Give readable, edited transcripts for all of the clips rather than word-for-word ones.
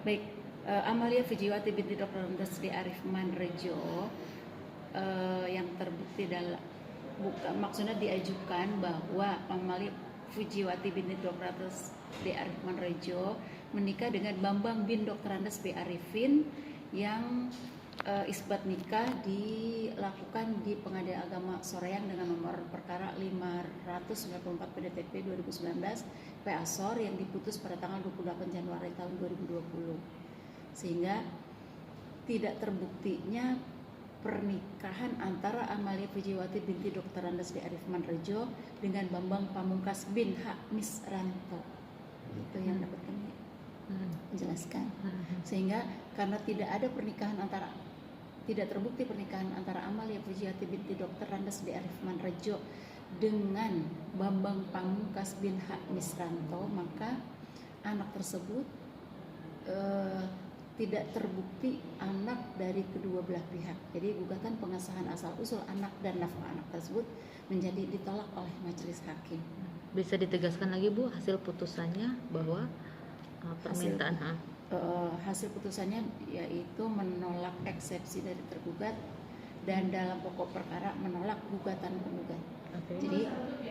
Baik, Amalia Fujiwati binti Dr. Andes D. Arifman Rejo yang terbukti dalam maksudnya diajukan bahwa Amalia Fujiwati binti Dr. Andes D. Arifman Rejo menikah dengan Bambang bin Dr. Andes B. Arifin yang isbat nikah dilakukan di Pengadilan Agama Soreang dengan nomor perkara 594 PDTP 2019 P. Asor yang diputus pada tanggal 28 Januari tahun 2020, sehingga tidak terbuktinya pernikahan antara Amalia Fujiwati binti Dr. Andes D. Arifman Rejo dengan Bambang Pamungkas bin H. Misranto. Itu yang dapat kami menjelaskan. Sehingga karena tidak terbukti pernikahan antara Amalia Fujiwati binti Dr. Andes D. Arifman Rejo dengan Bambang Pamungkas bin H. Misranto, maka anak tersebut tidak terbukti anak dari kedua belah pihak. Jadi gugatan pengesahan asal usul anak dan nafkah anak tersebut menjadi ditolak oleh majelis hakim. Bisa ditegaskan lagi Bu hasil putusannya bahwa permintaan hasil putusannya yaitu menolak eksepsi dari tergugat dan dalam pokok perkara menolak gugatan penggugat. Jadi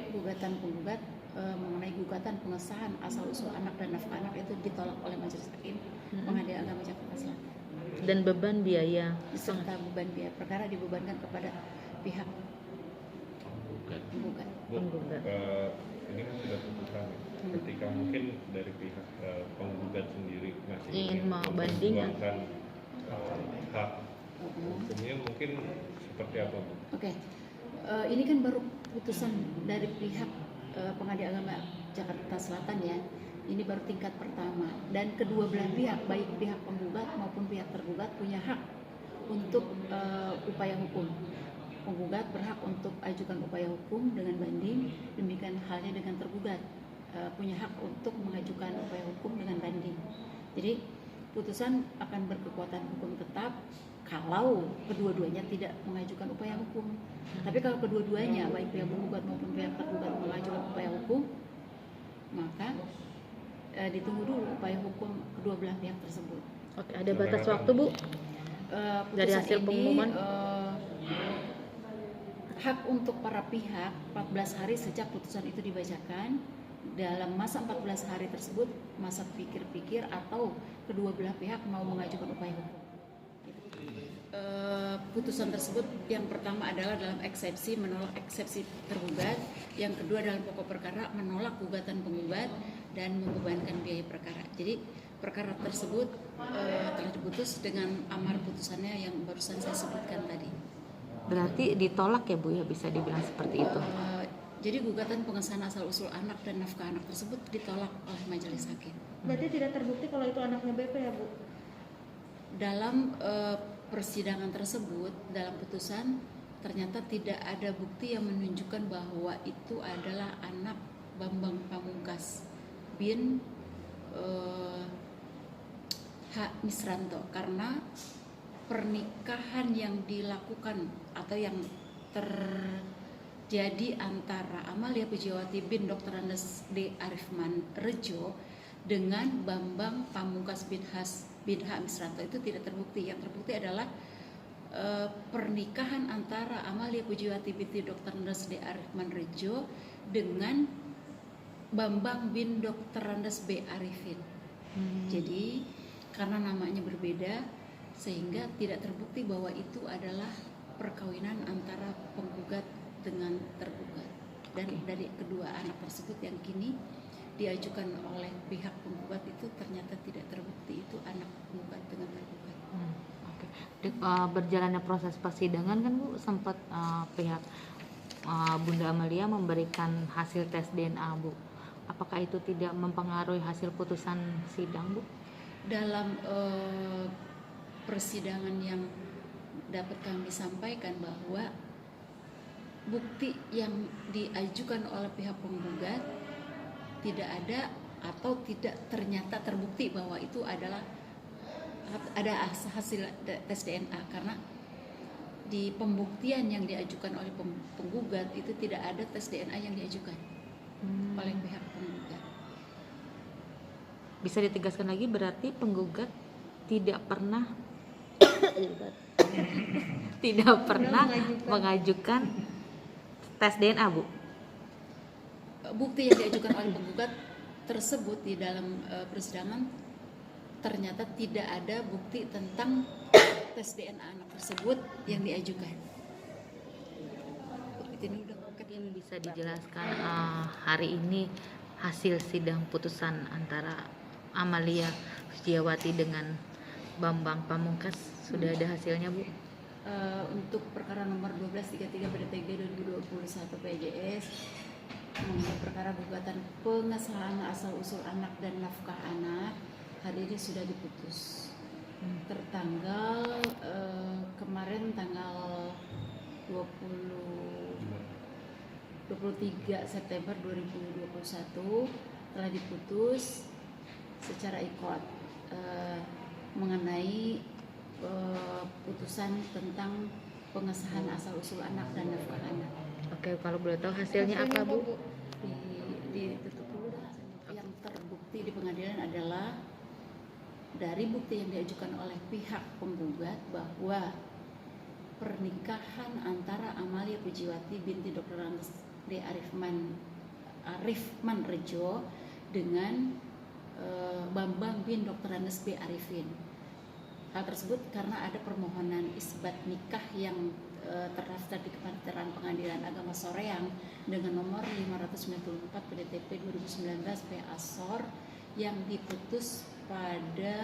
gugatan penggugat mengenai gugatan pengesahan asal usul anak dan nafkah anak itu ditolak oleh majelis hakim Pengadilan Agama Jakarta Selatan. Dan beban biaya Serta beban biaya perkara dibebankan kepada pihak penggugat. Ini kan sudah putusan. Ketika mungkin dari pihak penggugat sendiri masih ingin memperjuangkan hak hukumnya, mungkin seperti apa Bu? Oke. Ini kan baru putusan dari pihak Pengadilan Agama Jakarta Selatan ya. Ini baru tingkat pertama dan kedua belah pihak, baik pihak penggugat maupun pihak tergugat punya hak untuk upaya hukum. Penggugat berhak untuk ajukan upaya hukum dengan banding, demikian halnya dengan tergugat punya hak untuk mengajukan upaya hukum dengan banding. Jadi putusan akan berkekuatan hukum tetap kalau kedua-duanya tidak mengajukan upaya hukum. Tapi kalau kedua-duanya baik pihak penggugat maupun pihak tergugat mengajukan upaya hukum, maka ditunggu dulu upaya hukum kedua belah pihak tersebut. Oke, ada batas waktu Bu? Dari hasil pengumuman? Hak untuk para pihak 14 hari sejak putusan itu dibacakan. Dalam masa 14 hari tersebut masa pikir-pikir atau kedua belah pihak mau mengajukan upaya hukum. Putusan tersebut yang pertama adalah dalam eksepsi, menolak eksepsi tergugat. Yang kedua dalam pokok perkara menolak gugatan penggugat dan membebankan biaya perkara. Jadi perkara tersebut telah diputus dengan amar putusannya yang barusan saya sebutkan tadi. Berarti ditolak ya Bu ya, bisa dibilang seperti itu. Jadi gugatan pengesahan asal usul anak dan nafkah anak tersebut ditolak oleh majelis hakim. Berarti tidak terbukti kalau itu anaknya BP ya Bu? Dalam persidangan tersebut, dalam putusan ternyata tidak ada bukti yang menunjukkan bahwa itu adalah anak Bambang Pamungkas bin H. Misranto, karena pernikahan yang dilakukan atau yang terjadi antara Amalia Fujiwati bin Dr. Andes D. Arifman Rejo dengan Bambang Pamungkas bin H. Misranto itu tidak terbukti. Yang terbukti adalah pernikahan antara Amalia Fujiwati binti Dr. Andes D. Arifman Rejo dengan Bambang bin Dr. Andes B. Arifin. Jadi karena namanya berbeda sehingga tidak terbukti bahwa itu adalah perkawinan antara penggugat dengan tergugat. Dan dari kedua anak tersebut yang kini diajukan oleh pihak penggugat itu ternyata tidak terbukti itu anak penggugat dengan tergugat. Berjalannya proses persidangan kan Bu, sempat pihak Bunda Amalia memberikan hasil tes DNA Bu. Apakah itu tidak mempengaruhi hasil putusan sidang Bu? Dalam persidangan yang dapat kami sampaikan bahwa bukti yang diajukan oleh pihak penggugat tidak ada atau tidak ternyata terbukti bahwa itu adalah ada hasil tes DNA, karena di pembuktian yang diajukan oleh penggugat itu tidak ada tes DNA yang diajukan oleh pihak penggugat. Bisa ditegaskan lagi berarti penggugat tidak pernah tidak pernah mengajukan tes DNA, Bu. Bukti yang diajukan oleh penggugat tersebut di dalam persidangan ternyata tidak ada bukti tentang tes DNA anak tersebut yang diajukan. Mungkin bisa dijelaskan hari ini hasil sidang putusan antara Amalia Fujiwati dengan Bambang Pamungkas sudah ada hasilnya, Bu? Untuk perkara nomor 1233 PDTG 2021 PJS mengenai perkara gugatan pengesahan asal-usul anak dan nafkah anak hari ini sudah diputus. Tertanggal kemarin tanggal 23 September 2021 telah diputus secara ikot mengenai putusan tentang pengesahan asal-usul anak dan nafkah anak. Oke, kalau boleh tahu hasilnya apa, Bu? Ditutup dulu dah. Yang terbukti di pengadilan adalah dari bukti yang diajukan oleh pihak penggugat bahwa pernikahan antara Amalia Fujiwati binti Dr. Randes D. Arifman Rejo dengan Bambang bin Dr. Randes B. Arifin. Hal tersebut karena ada permohonan isbat nikah yang terdaftar di Kepanitiaan Pengadilan Agama Soreang dengan nomor 594 PDTP 2019 P. Asor yang diputus pada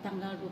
tanggal 28